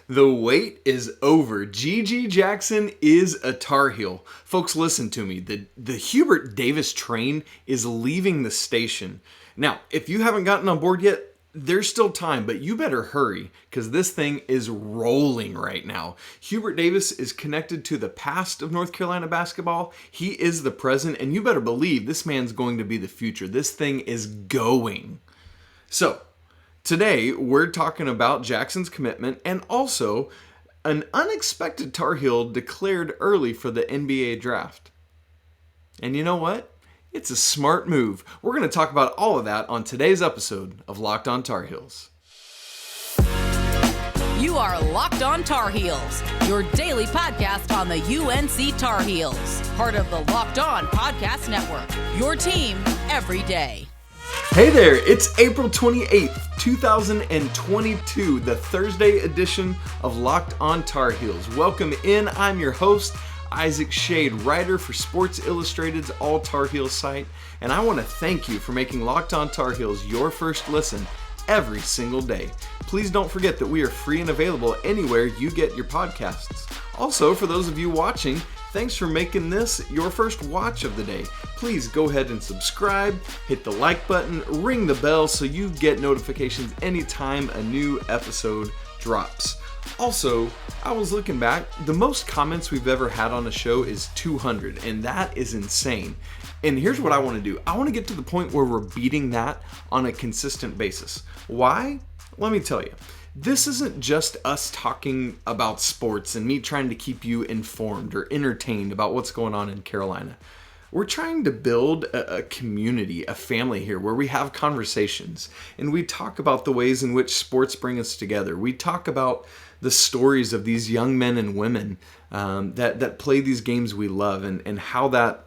The wait is over. GG Jackson is a Tar Heel. Folks, listen to me. The Hubert Davis train is leaving the station. Now, if you haven't gotten on board yet, there's still time, but you better hurry because this thing is rolling right now. Hubert Davis is connected to the past of North Carolina basketball. He is the present, and you better believe this man's going to be the future. This thing is going. So, today, we're talking about Jackson's commitment and also an unexpected Tar Heel declared early for the NBA draft. And you know what? It's a smart move. We're going to talk about all of that on today's episode of Locked On Tar Heels. You are Locked On Tar Heels, your daily podcast on the UNC Tar Heels. Part of the Locked On Podcast Network, your team every day. Hey there, it's April 28th, 2022, the Thursday edition of Locked On Tar Heels. Welcome in. I'm your host, Isaac Schade, writer for Sports Illustrated's All Tar Heels site, and I want to thank you for making Locked On Tar Heels your first listen every single day. Please don't forget that we are free and available anywhere you get your podcasts. Also, for those of you watching, thanks for making this your first watch of the day. Please go ahead and subscribe, hit the like button, ring the bell so you get notifications anytime a new episode drops. Also, I was looking back, the most comments we've ever had on a show is 200, and that is insane. And here's what I want to do. I want to get to the point where we're beating that on a consistent basis. Why? Let me tell you. This isn't just us talking about sports and me trying to keep you informed or entertained about what's going on in Carolina. We're trying to build a community, a family here where we have conversations and we talk about the ways in which sports bring us together. We talk about the stories of these young men and women that play these games we love and how that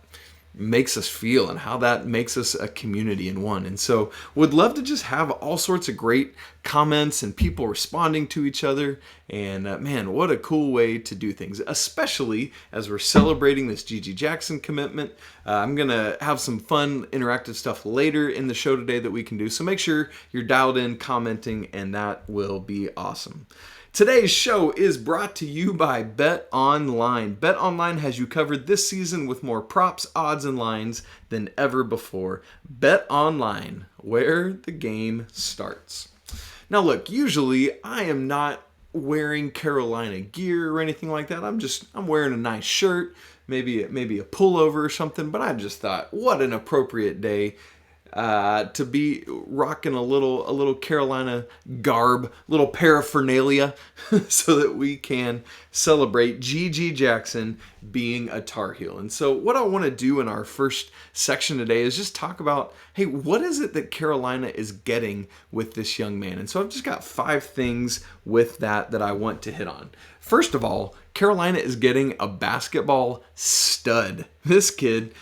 makes us feel and how that makes us a community in one. And so would love to just have all sorts of great comments and people responding to each other. And man, what a cool way to do things, especially as we're celebrating this GG Jackson commitment. I'm going to have some fun interactive stuff later in the show today that we can do. So make sure you're dialed in, commenting, and that will be awesome. Today's show is brought to you by Bet Online. Bet Online has you covered this season with more props, odds, and lines than ever before. Bet Online, where the game starts. Now look, usually I am not wearing Carolina gear or anything like that. I'm wearing a nice shirt, maybe a pullover or something, but I just thought, what an appropriate day to be rocking a little Carolina garb, little paraphernalia, so that we can celebrate GG Jackson being a Tar Heel. And so what I want to do in our first section today is just talk about, hey, what is it that Carolina is getting with this young man? And so I've just got 5 things with that I want to hit on. First of all, Carolina is getting a basketball stud. This kid,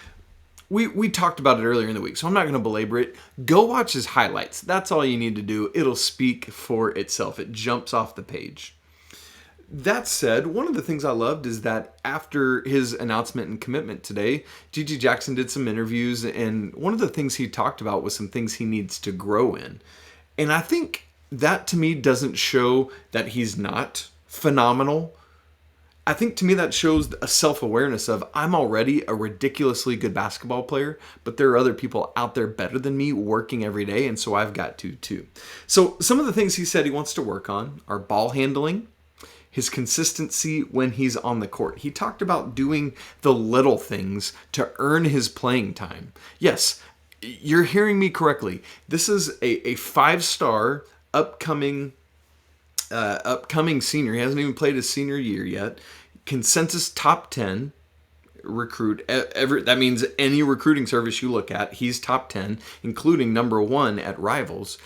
We talked about it earlier in the week, so I'm not going to belabor it. Go watch his highlights. That's all you need to do. It'll speak for itself. It jumps off the page. That said, one of the things I loved is that after his announcement and commitment today, GG Jackson did some interviews, and one of the things he talked about was some things he needs to grow in. And I think that to me doesn't show that he's not phenomenal. I think to me that shows a self-awareness of I'm already a ridiculously good basketball player, but there are other people out there better than me working every day, and so I've got to too. So some of the things he said he wants to work on are ball handling, his consistency when he's on the court. He talked about doing the little things to earn his playing time. Yes, you're hearing me correctly. This is a 5-star upcoming senior. He hasn't even played his senior year yet. Consensus top 10 recruit. That means any recruiting service you look at, he's top 10, including number 1 at Rivals.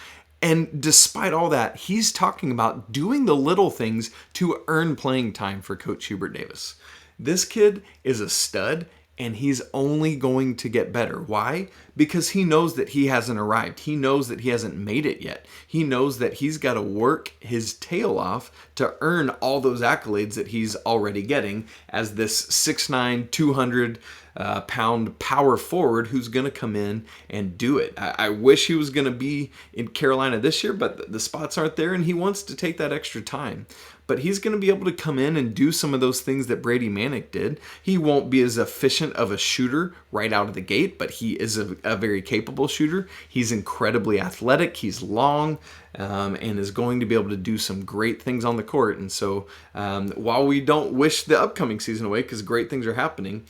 And despite all that, he's talking about doing the little things to earn playing time for Coach Hubert Davis. This kid is a stud, and he's only going to get better. Why? Because he knows that he hasn't arrived. He knows that he hasn't made it yet. He knows that he's got to work his tail off to earn all those accolades that he's already getting as this 6'9", 200-pound power forward who's going to come in and do it. I wish he was going to be in Carolina this year, but the spots aren't there, and he wants to take that extra time. but he's going to be able to come in and do some of those things that Brady Manek did. He won't be as efficient of a shooter right out of the gate, but he is a very capable shooter. He's incredibly athletic. He's long, and is going to be able to do some great things on the court. And so while we don't wish the upcoming season away because great things are happening,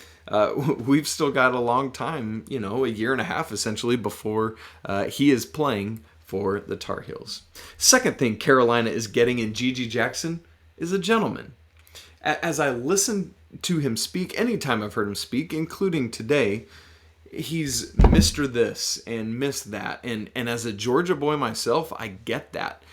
we've still got a long time, a year and a half essentially before he is playing for the Tar Heels. Second thing Carolina is getting in G.G. Jackson is a gentleman. As I listen to him speak, anytime I've heard him speak, including today, he's Mr. This and Miss That. And as a Georgia boy myself, I get that.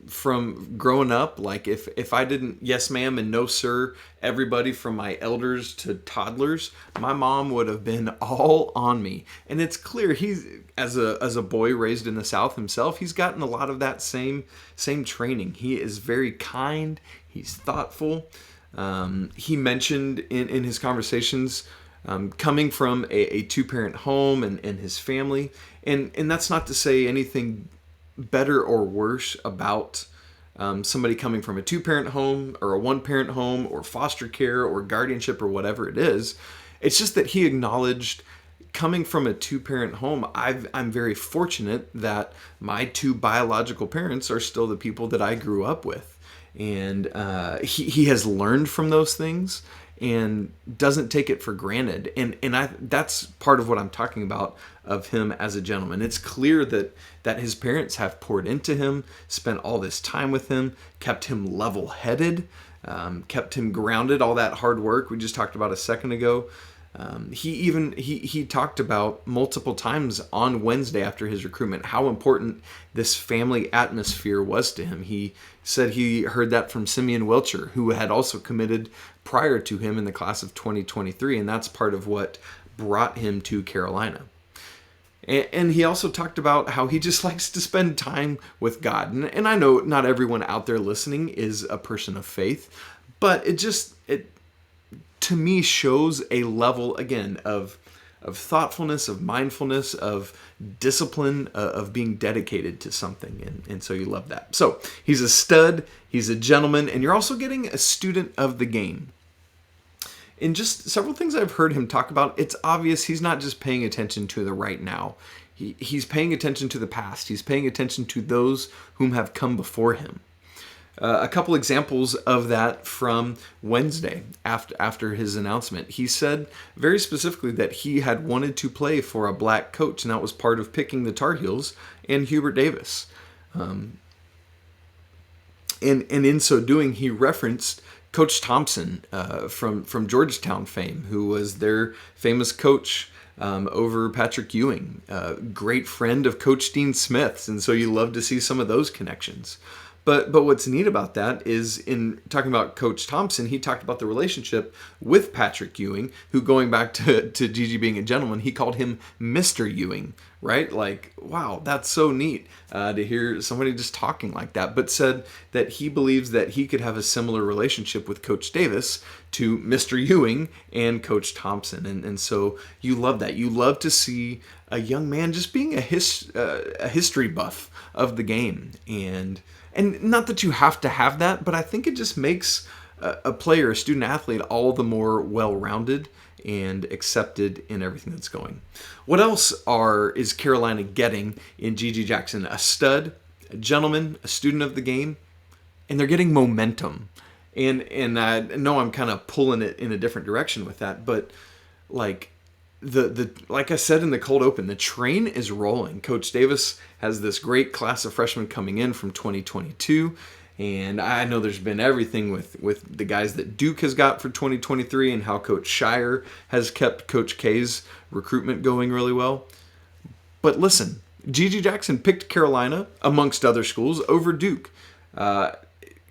From growing up, like if I didn't yes ma'am and no sir everybody from my elders to toddlers, my mom would have been all on me. And it's clear he's as a boy raised in the South himself, he's gotten a lot of that same training. He is very kind, he's thoughtful. He mentioned in his conversations coming from a two-parent home and his family, and that's not to say anything better or worse about somebody coming from a two-parent home or a one-parent home or foster care or guardianship or whatever it is. It's just that he acknowledged coming from a two-parent home, I'm very fortunate that my two biological parents are still the people that I grew up with. And he has learned from those things and doesn't take it for granted. And that's part of what I'm talking about of him as a gentleman. It's clear that his parents have poured into him, spent all this time with him, kept him level-headed, kept him grounded, all that hard work we just talked about a second ago. He talked about multiple times on Wednesday after his recruitment how important this family atmosphere was to him. He said he heard that from Simeon Wilcher, who had also committed prior to him in the class of 2023, and that's part of what brought him to Carolina. And he also talked about how he just likes to spend time with God. And I know not everyone out there listening is a person of faith, but it to me shows a level, again, of thoughtfulness, of mindfulness, of discipline, of being dedicated to something. And so you love that. So he's a stud, he's a gentleman, and you're also getting a student of the game. In just several things I've heard him talk about, it's obvious he's not just paying attention to the right now. He's paying attention to the past. He's paying attention to those whom have come before him. A couple examples of that from Wednesday after his announcement. He said very specifically that he had wanted to play for a black coach, and that was part of picking the Tar Heels and Hubert Davis. And in so doing, he referenced Coach Thompson from Georgetown fame, who was their famous coach over Patrick Ewing, great friend of Coach Dean Smith's, and so you love to see some of those connections. But what's neat about that is in talking about Coach Thompson, he talked about the relationship with Patrick Ewing, who, going back to Gigi being a gentleman, he called him Mr. Ewing, right? Like, wow, that's so neat to hear somebody just talking like that, but said that he believes that he could have a similar relationship with Coach Davis to Mr. Ewing and Coach Thompson. And so you love that. You love to see a young man just being a history buff of the game. And not that you have to have that, but I think it just makes a player, a student athlete, all the more well-rounded and accepted in everything that's going. What else is Carolina getting in G.G. Jackson? A stud, a gentleman, a student of the game, and they're getting momentum. And I know I'm kind of pulling it in a different direction with that, but like like I said in the cold open, the train is rolling. Coach Davis has this great class of freshmen coming in from 2022, and I know there's been everything with the guys that Duke has got for 2023 and how Coach Shire has kept Coach K's recruitment going really well. But listen, G.G. Jackson picked Carolina, amongst other schools, over Duke.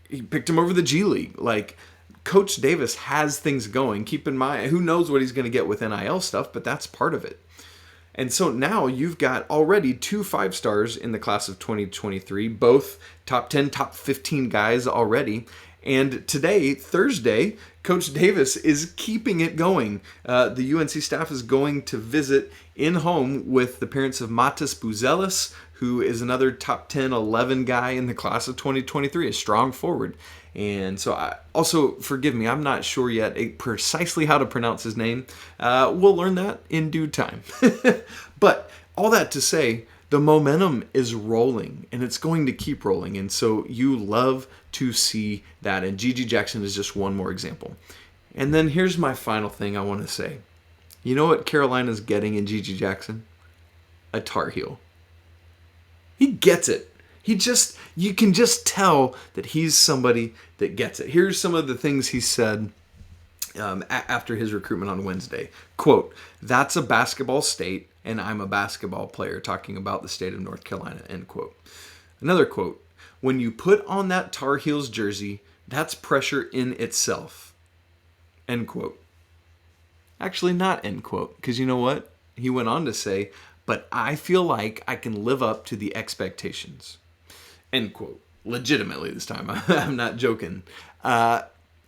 He picked him over the G League. Like, Coach Davis has things going. Keep in mind, who knows what he's going to get with NIL stuff, but that's part of it. And so now you've got already 2 5-stars in the class of 2023, both top 10, top 15 guys already. And today, Thursday, Coach Davis is keeping it going. The UNC staff is going to visit in home with the parents of Matas Buzelis, who is another top 10, 11 guy in the class of 2023, a strong forward. And so also, forgive me, I'm not sure yet precisely how to pronounce his name. We'll learn that in due time. But all that to say, the momentum is rolling, and it's going to keep rolling. And so you love to see that. And GG Jackson is just one more example. And then here's my final thing I want to say. You know what Carolina's getting in GG Jackson? A Tar Heel. He gets it. You can just tell that he's somebody that gets it. Here's some of the things he said after his recruitment on Wednesday. Quote, "That's a basketball state, and I'm a basketball player," talking about the state of North Carolina, end quote. Another quote, "When you put on that Tar Heels jersey, that's pressure in itself," end quote. Actually, not end quote, because you know what? He went on to say, "But I feel like I can live up to the expectations," end quote. Legitimately this time. I'm not joking.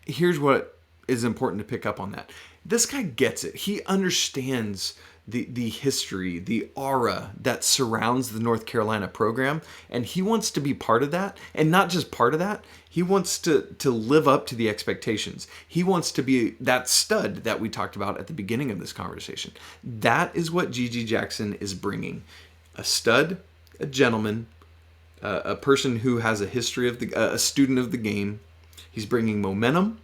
Here's what is important to pick up on that. This guy gets it. He understands the history, the aura that surrounds the North Carolina program, and he wants to be part of that. And not just part of that, he wants to live up to the expectations. He wants to be that stud that we talked about at the beginning of this conversation. That is what GG Jackson is bringing. A stud, a gentleman, a person who has a history of a student of the game. He's bringing momentum,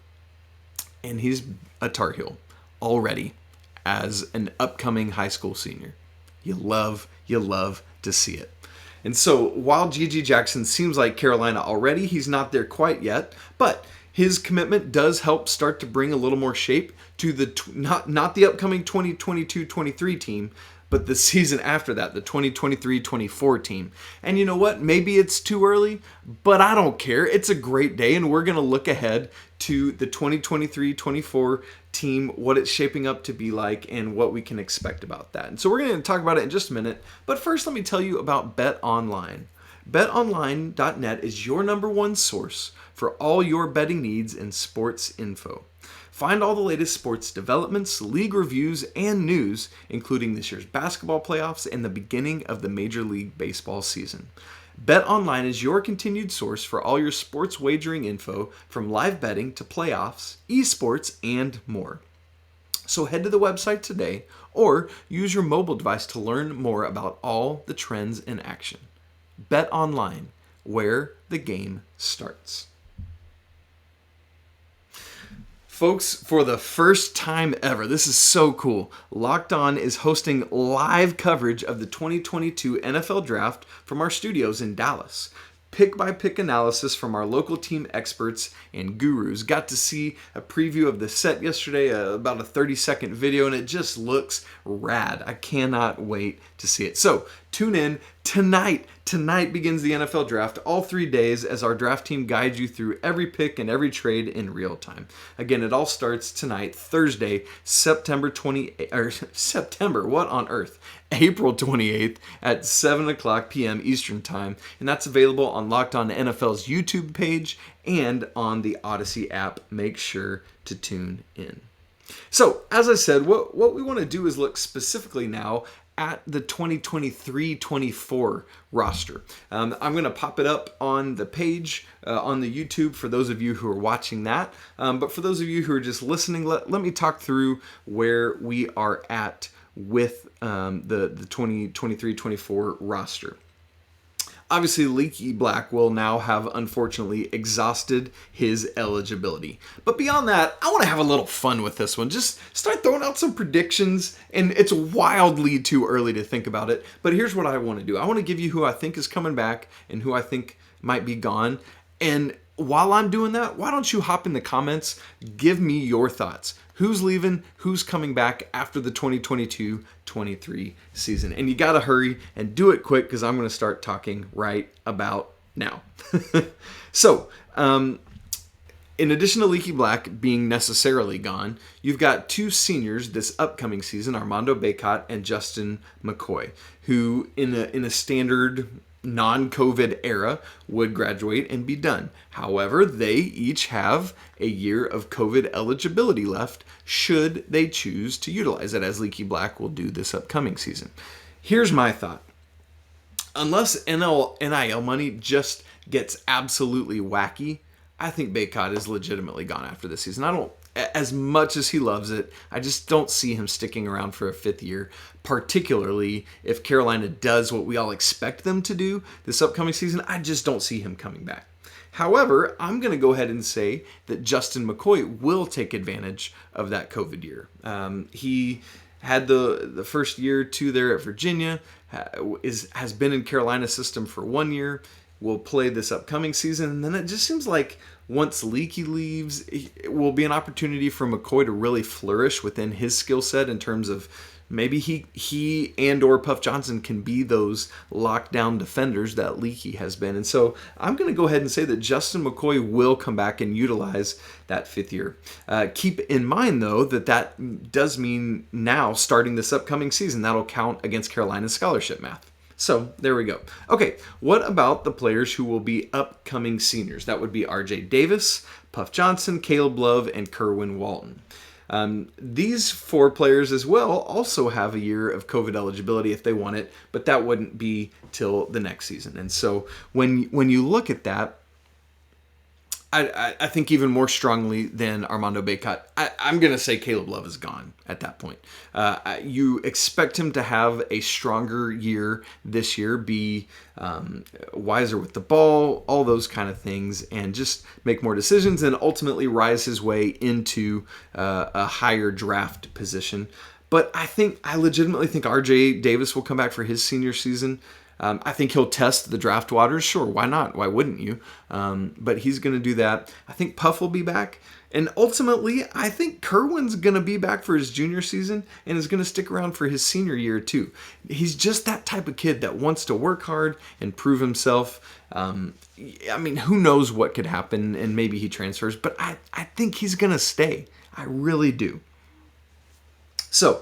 and he's a Tar Heel already as an upcoming high school senior. You love to see it. And so while GG Jackson seems like Carolina already, he's not there quite yet, but his commitment does help start to bring a little more shape to the not the upcoming 2022-23 team, but the season after that, the 2023-24 team. And you know what? Maybe it's too early, but I don't care. It's a great day, and we're going to look ahead to the 2023-24 team, what it's shaping up to be like, and what we can expect about that. And so we're going to talk about it in just a minute. But first, let me tell you about Bet Online. BetOnline.net is your number one source for all your betting needs and sports info. Find all the latest sports developments, league reviews, and news, including this year's basketball playoffs and the beginning of the Major League Baseball season. BetOnline is your continued source for all your sports wagering info, from live betting to playoffs, esports, and more. So head to the website today or use your mobile device to learn more about all the trends in action. BetOnline, where the game starts. Folks, for the first time ever, this is so cool, Locked On is hosting live coverage of the 2022 NFL Draft from our studios in Dallas. Pick-by-pick analysis from our local team experts and gurus. Got to see a preview of the set yesterday, about a 30-second video, and it just looks rad. I cannot wait to see it. So tune in tonight. Tonight begins the NFL Draft, all 3 days, as our draft team guides you through every pick and every trade in real time. Again, it all starts tonight, Thursday, September 28th, what on earth? April 28th at 7 o'clock p.m. Eastern Time, and that's available on Locked On NFL's YouTube page and on the Odyssey app. Make sure to tune in. So, as I said, what we want to do is look specifically now at the 2023-24 roster. I'm going to pop it up on the page on the YouTube for those of you who are watching that. But for those of you who are just listening, let me talk through where we are at with the 2023-24 roster. Obviously, Leaky will now have, unfortunately, exhausted his eligibility. But beyond that, I want to have a little fun with this one. Just start throwing out some predictions, and it's wildly too early to think about it. But here's what I want to do. I want to give you who I think is coming back and who I think might be gone. And while I'm doing that, why don't you hop in the comments, give me your thoughts. Who's leaving? Who's coming back after the 2022-23 season? And you got to hurry and do it quick, because I'm going to start talking right about now. So, in addition to Leaky being necessarily gone, you've got two seniors this upcoming season, Armando Bacot and Justin McCoy, who in a standard non-COVID era would graduate and be done. However, they each have a year of COVID eligibility left should they choose to utilize it, as Leaky will do this upcoming season. Here's my thought. unless NIL money just gets absolutely wacky, I think Bacot is legitimately gone after this season. I don't, as much as he loves it, I just don't see him sticking around for a fifth year, particularly if Carolina does what we all expect them to do this upcoming season. I just don't see him coming back. However, I'm going to go ahead and say that Justin McCoy will take advantage of that COVID year. He had the first year or two there at Virginia, has been in Carolina's system for 1 year, will play this upcoming season, and then it just seems like once Leaky leaves, it will be an opportunity for McCoy to really flourish within his skill set in terms of maybe he and or Puff Johnson can be those lockdown defenders that Leaky has been. And so I'm going to go ahead and say that Justin McCoy will come back and utilize that fifth year. Keep in mind, though, that does mean now starting this upcoming season, that'll count against Carolina's scholarship math. So there we go. Okay, what about the players who will be upcoming seniors? That would be RJ Davis, Puff Johnson, Caleb Love, and Kerwin Walton. These four players as well also have a year of COVID eligibility if they want it, but that wouldn't be till the next season. And so when you look at that, I think even more strongly than Armando Bacot, I'm going to say Caleb Love is gone at that point. You expect him to have a stronger year this year, be wiser with the ball, all those kind of things, and just make more decisions and ultimately rise his way into a higher draft position. But I legitimately think RJ Davis will come back for his senior season. I think he'll test the draft waters. Sure, why not? Why wouldn't you? But he's going to do that. I think Puff will be back. And ultimately, I think Kerwin's going to be back for his junior season and is going to stick around for his senior year too. He's just that type of kid that wants to work hard and prove himself. Who knows what could happen, and maybe he transfers. But I think he's going to stay. I really do. So,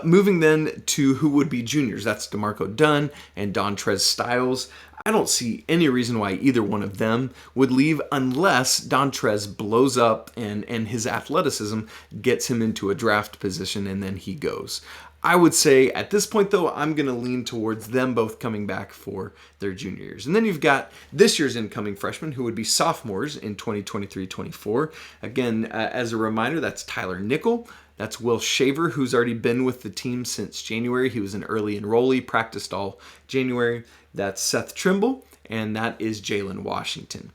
moving then to who would be juniors. That's DeMarco Dunn and Dontrez Styles. I don't see any reason why either one of them would leave unless Dontrez blows up and his athleticism gets him into a draft position and then he goes. I would say at this point, though, I'm going to lean towards them both coming back for their junior years. And then you've got this year's incoming freshmen who would be sophomores in 2023-24. Again, as a reminder, that's Tyler Nickel. That's Will Shaver, who's already been with the team since January. He was an early enrollee, practiced all January. That's Seth Trimble, and that is Jalen Washington.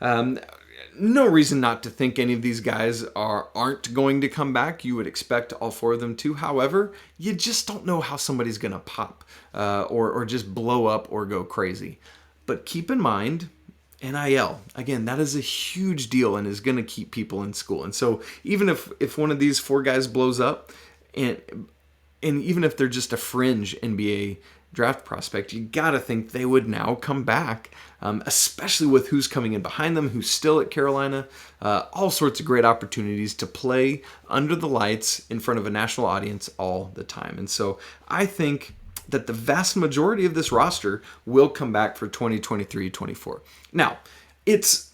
No reason not to think any of these guys aren't going to come back. You would expect all four of them to. However, you just don't know how somebody's going to pop or just blow up or go crazy. But keep in mind, NIL, again, that is a huge deal and is going to keep people in school. And so even if one of these four guys blows up, and even if they're just a fringe NBA draft prospect, you got to think they would now come back, especially with who's coming in behind them, who's still at Carolina. All sorts of great opportunities to play under the lights in front of a national audience all the time. And so I think that the vast majority of this roster will come back for 2023-24. Now, it's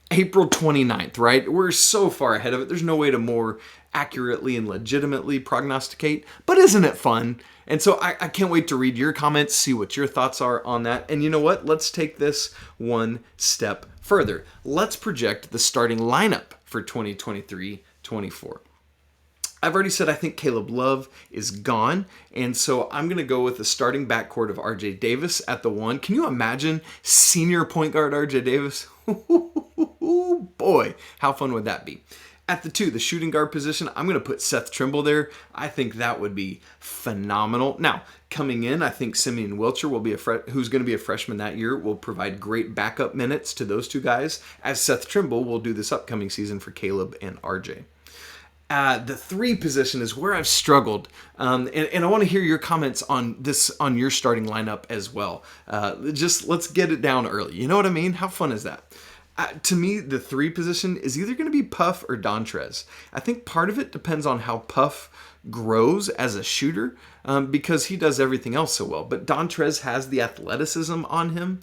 April 29th, right? We're so far ahead of it. There's no way to more accurately and legitimately prognosticate, but isn't it fun? And so I can't wait to read your comments, see what your thoughts are on that. And you know what? Let's take this one step further. Let's project the starting lineup for 2023-24. I've already said I think Caleb Love is gone, and so I'm going to go with the starting backcourt of RJ Davis at the one. Can you imagine senior point guard RJ Davis? Boy, how fun would that be? At the two, the shooting guard position, I'm going to put Seth Trimble there. I think that would be phenomenal. Now, coming in, I think Simeon Wilcher will be who's going to be a freshman that year, will provide great backup minutes to those two guys, as Seth Trimble will do this upcoming season for Caleb and RJ. The three position is where I've struggled, and I want to hear your comments on this, on your starting lineup as well. Just let's get it down early. You know what I mean? How fun is that? To me, the three position is either going to be Puff or Dontrez. I think part of it depends on how Puff grows as a shooter, because he does everything else so well. But Dontrez has the athleticism on him.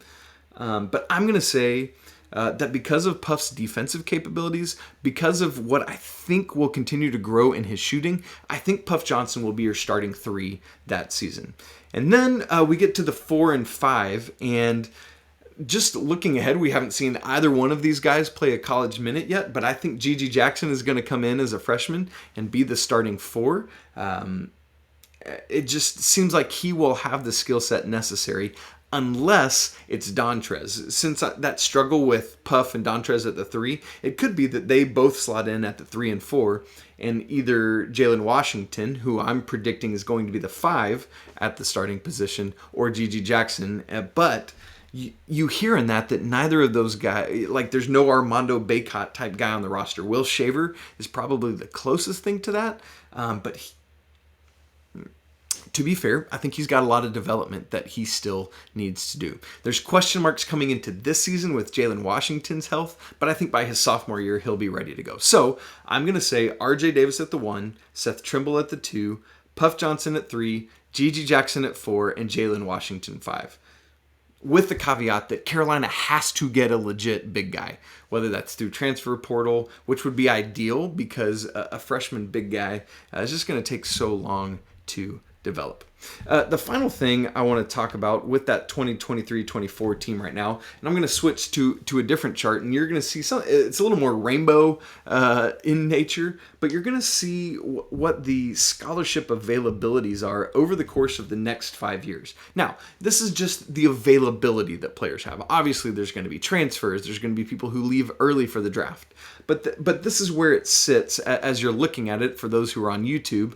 But I'm going to say that because of Puff's defensive capabilities, because of what I think will continue to grow in his shooting, I think Puff Johnson will be your starting 3 that season. And then we get to the 4 and 5, and just looking ahead, we haven't seen either one of these guys play a college minute yet, but I think GG Jackson is going to come in as a freshman and be the starting 4. It just seems like he will have the skill set necessary unless it's Dontrez. Since that struggle with Puff and Dontrez at the 3, it could be that they both slot in at the 3 and 4, and either Jalen Washington, who I'm predicting is going to be the 5 at the starting position, or GG Jackson. But you hear in that neither of those guys, like there's no Armando Bacot type guy on the roster. Will Shaver is probably the closest thing to that, but to be fair, I think he's got a lot of development that he still needs to do. There's question marks coming into this season with Jalen Washington's health, but I think by his sophomore year, he'll be ready to go. So I'm going to say RJ Davis at the 1, Seth Trimble at the 2, Puff Johnson at 3, GG Jackson at 4, and Jalen Washington 5. With the caveat that Carolina has to get a legit big guy, whether that's through transfer portal, which would be ideal because a freshman big guy is just going to take so long to develop. The final thing I want to talk about with that 2023-24 team right now, and I'm going to switch to a different chart, and you're going to see it's a little more rainbow in nature, but you're going to see what the scholarship availabilities are over the course of the next 5 years. Now, this is just the availability that players have. Obviously, there's going to be transfers. There's going to be people who leave early for the draft. But this is where it sits as you're looking at it for those who are on YouTube,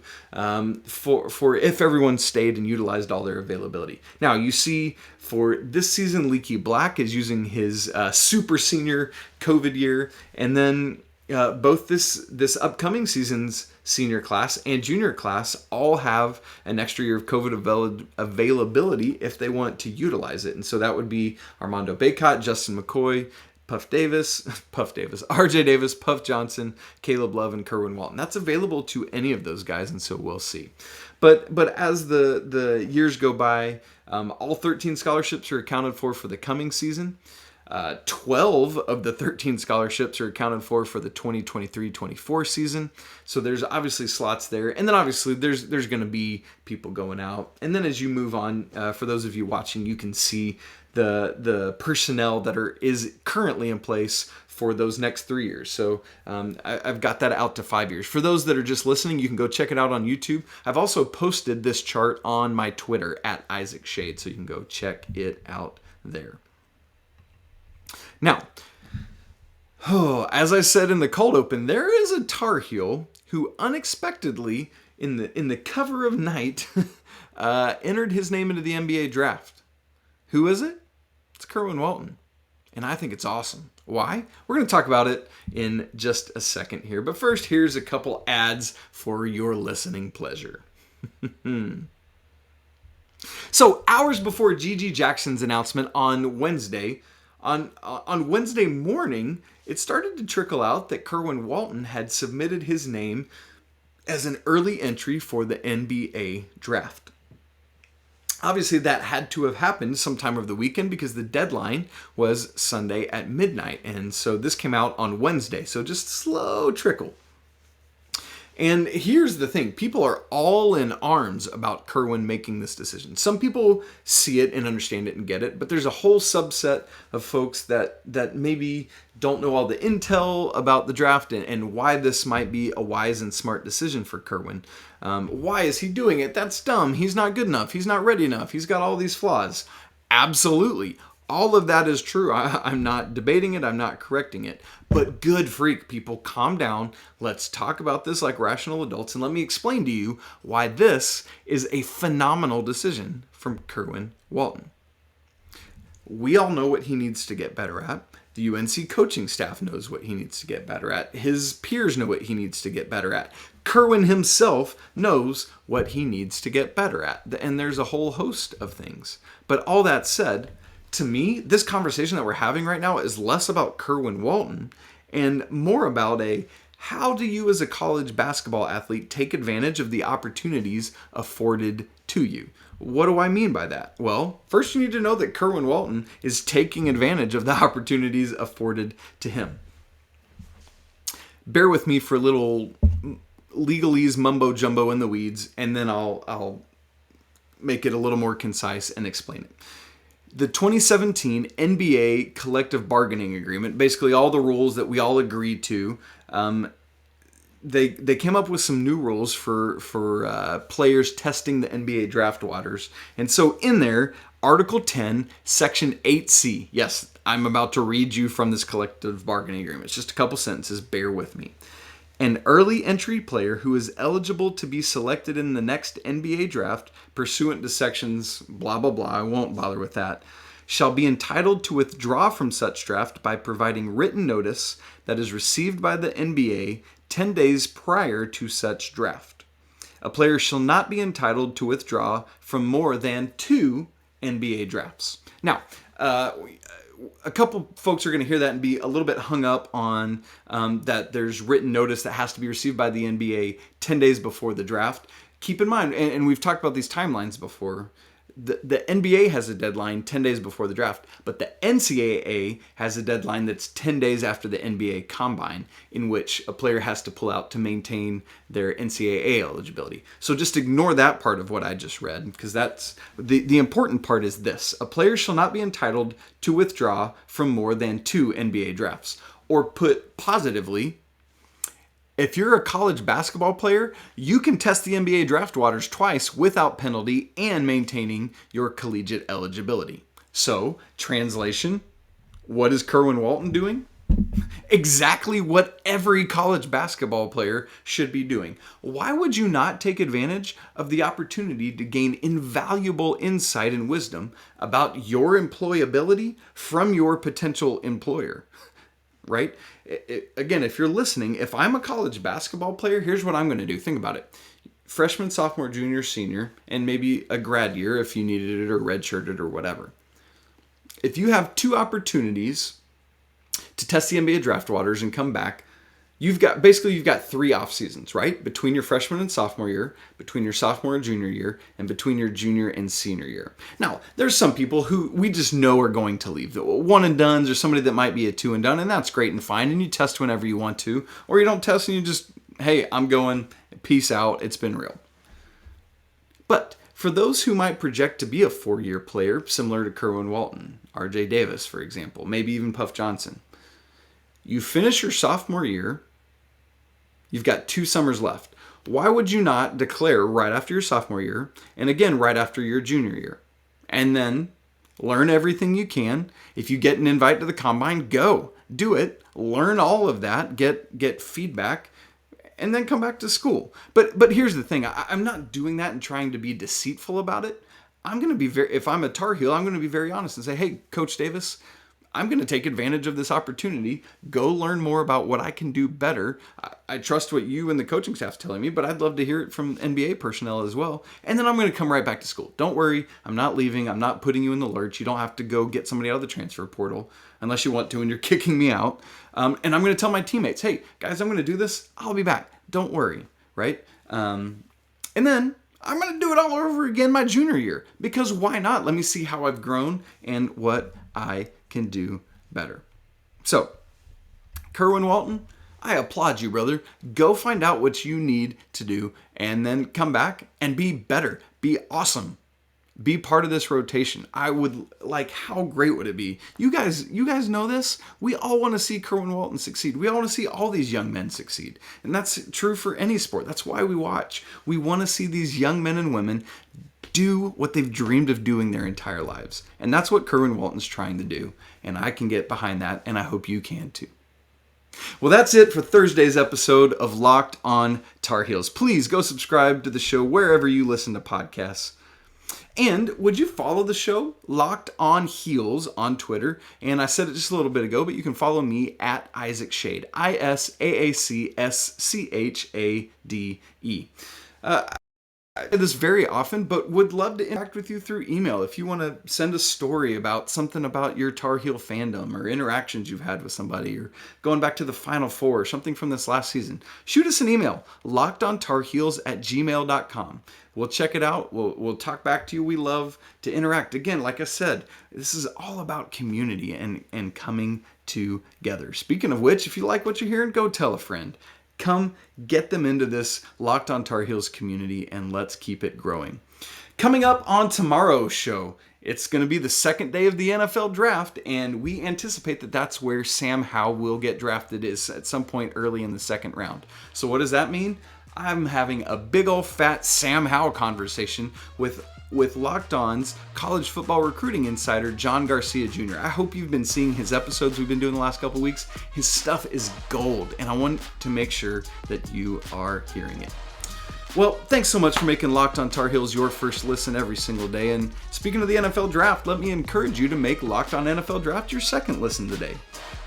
for if everyone stayed and utilized all their availability. Now, you see for this season, Leaky Black is using his super senior COVID year, and then both this upcoming season's senior class and junior class all have an extra year of COVID availability if they want to utilize it. And so that would be Armando Bacot, Justin McCoy, Puff Davis, RJ Davis, Puff Johnson, Caleb Love, and Kerwin Walton. That's available to any of those guys, and so we'll see. But as the years go by, all 13 scholarships are accounted for the coming season. 12 of the 13 scholarships are accounted for the 2023-24 season. So there's obviously slots there. And then obviously there's going to be people going out. And then as you move on, for those of you watching, you can see the personnel that is currently in place for those next 3 years. So I've got that out to 5 years. For those that are just listening, you can go check it out on YouTube. I've also posted this chart on my Twitter at Isaac Schade, so you can go check it out there. Now, as I said in the cold open, there is a Tar Heel who unexpectedly, in the cover of night, entered his name into the NBA draft. Who is it? It's Kerwin Walton. And I think it's awesome. Why? We're going to talk about it in just a second here. But first, here's a couple ads for your listening pleasure. So, hours before GG Jackson's announcement on Wednesday, on Wednesday morning, it started to trickle out that Kerwin Walton had submitted his name as an early entry for the NBA draft. Obviously, that had to have happened sometime over the weekend because the deadline was Sunday at midnight. And so this came out on Wednesday. So just slow trickle. And here's the thing. People are all in arms about Kerwin making this decision. Some people see it and understand it and get it, but there's a whole subset of folks that maybe don't know all the intel about the draft and why this might be a wise and smart decision for Kerwin. Why is he doing it? That's dumb. He's not good enough. He's not ready enough. He's got all these flaws. Absolutely. All of that is true. I'm not debating it. I'm not correcting it. But good freak, people, calm down. Let's talk about this like rational adults, and let me explain to you why this is a phenomenal decision from Kerwin Walton. We all know what he needs to get better at. The UNC coaching staff knows what he needs to get better at. His peers know what he needs to get better at. Kerwin himself knows what he needs to get better at. And there's a whole host of things. But all that said, to me, this conversation that we're having right now is less about Kerwin Walton and more about how do you as a college basketball athlete take advantage of the opportunities afforded to you? What do I mean by that? Well, first you need to know that Kerwin Walton is taking advantage of the opportunities afforded to him. Bear with me for a little legalese mumbo jumbo in the weeds, and then I'll make it a little more concise and explain it. The 2017 NBA collective bargaining agreement, basically all the rules that we all agreed to, they came up with some new rules for players testing the NBA draft waters. And so in there, Article 10, Section 8C. Yes, I'm about to read you from this collective bargaining agreement. It's just a couple sentences. Bear with me. An early entry player who is eligible to be selected in the next NBA draft pursuant to sections blah, blah, blah, I won't bother with that, shall be entitled to withdraw from such draft by providing written notice that is received by the NBA 10 days prior to such draft. A player shall not be entitled to withdraw from more than 2 NBA drafts. Now, a couple folks are going to hear that and be a little bit hung up on that there's written notice that has to be received by the NBA 10 days before the draft. Keep in mind, and we've talked about these timelines before, the NBA has a deadline 10 days before the draft, but the NCAA has a deadline that's 10 days after the NBA Combine, in which a player has to pull out to maintain their NCAA eligibility. So just ignore that part of what I just read, because that's the important part is this. A player shall not be entitled to withdraw from more than 2 NBA drafts. Or put positively, if you're a college basketball player, you can test the NBA draft waters twice without penalty and maintaining your collegiate eligibility. So, translation, what is Kerwin Walton doing? Exactly what every college basketball player should be doing. Why would you not take advantage of the opportunity to gain invaluable insight and wisdom about your employability from your potential employer? Right? Again, if you're listening, if I'm a college basketball player, here's what I'm going to do. Think about it. Freshman, sophomore, junior, senior, and maybe a grad year if you needed it or redshirted or whatever. If you have 2 opportunities to test the NBA draft waters and come back, you've got 3 off seasons, right? Between your freshman and sophomore year, between your sophomore and junior year, and between your junior and senior year. Now, there's some people who we just know are going to leave. The one and dones or somebody that might be a 2 and done, and that's great and fine, and you test whenever you want to, or you don't test and you just, hey, I'm going, peace out, it's been real. But for those who might project to be a 4-year player, similar to Kerwin Walton, RJ Davis, for example, maybe even Puff Johnson, you finish your sophomore year, you've got 2 summers left. Why would you not declare right after your sophomore year and again right after your junior year? And then learn everything you can. If you get an invite to the combine, go. Do it. Learn all of that. Get feedback. And then come back to school. But here's the thing. I'm not doing that and trying to be deceitful about it. I'm going to be if I'm a Tar Heel, I'm going to be very honest and say, hey, Coach Davis, I'm going to take advantage of this opportunity, go learn more about what I can do better. I trust what you and the coaching staff's telling me, but I'd love to hear it from NBA personnel as well. And then I'm going to come right back to school. Don't worry, I'm not leaving. I'm not putting you in the lurch. You don't have to go get somebody out of the transfer portal unless you want to and you're kicking me out. And I'm going to tell my teammates, hey, guys, I'm going to do this. I'll be back. Don't worry, right? And then I'm going to do it all over again my junior year, because why not? Let me see how I've grown and what I can do better. So, Kerwin Walton, I applaud you, brother. Go find out what you need to do and then come back and be better. Be awesome. Be part of this rotation. I would like, how great would it be? You guys know this. We all want to see Kerwin Walton succeed. We all want to see all these young men succeed. And that's true for any sport. That's why we watch. We want to see these young men and women do what they've dreamed of doing their entire lives. And that's what Kerwin Walton's trying to do. And I can get behind that, and I hope you can too. Well, that's it for Thursday's episode of Locked On Tar Heels. Please go subscribe to the show wherever you listen to podcasts. And would you follow the show, Locked On Heels, on Twitter? And I said it just a little bit ago, but you can follow me at Isaac Schade, ISAACSCHADE. I do this very often, but would love to interact with you through email. If you want to send a story about something about your Tar Heel fandom or interactions you've had with somebody or going back to the Final Four or something from this last season, shoot us an email, lockedontarheels@gmail.com. We'll check it out. We'll talk back to you. We love to interact. Again, like I said, this is all about community and coming together. Speaking of which, if you like what you're hearing, go tell a friend. Come get them into this Locked On Tar Heels community, and let's keep it growing. Coming up on tomorrow's show, it's going to be the second day of the NFL draft, and we anticipate that that's where Sam Howell will get drafted, is at some point early in the second round. So what does that mean? I'm having a big old fat Sam Howell conversation with Locked On's college football recruiting insider, John Garcia Jr. I hope you've been seeing his episodes we've been doing the last couple weeks. His stuff is gold, and I want to make sure that you are hearing it. Well, thanks so much for making Locked On Tar Heels your first listen every single day. And speaking of the NFL Draft, let me encourage you to make Locked On NFL Draft your second listen today.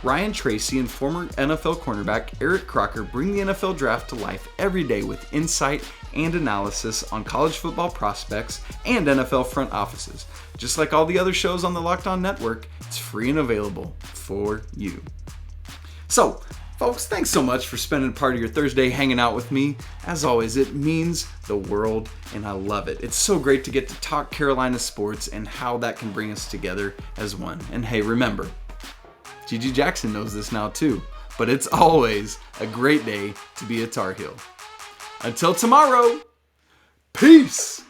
Ryan Tracy and former NFL cornerback Eric Crocker bring the NFL Draft to life every day with insight and analysis on college football prospects and NFL front offices. Just like all the other shows on the Locked On Network, it's free and available for you. So, folks, thanks so much for spending part of your Thursday hanging out with me. As always, it means the world, and I love it. It's so great to get to talk Carolina sports and how that can bring us together as one. And hey, remember, Gigi Jackson knows this now too, but it's always a great day to be a Tar Heel. Until tomorrow, peace!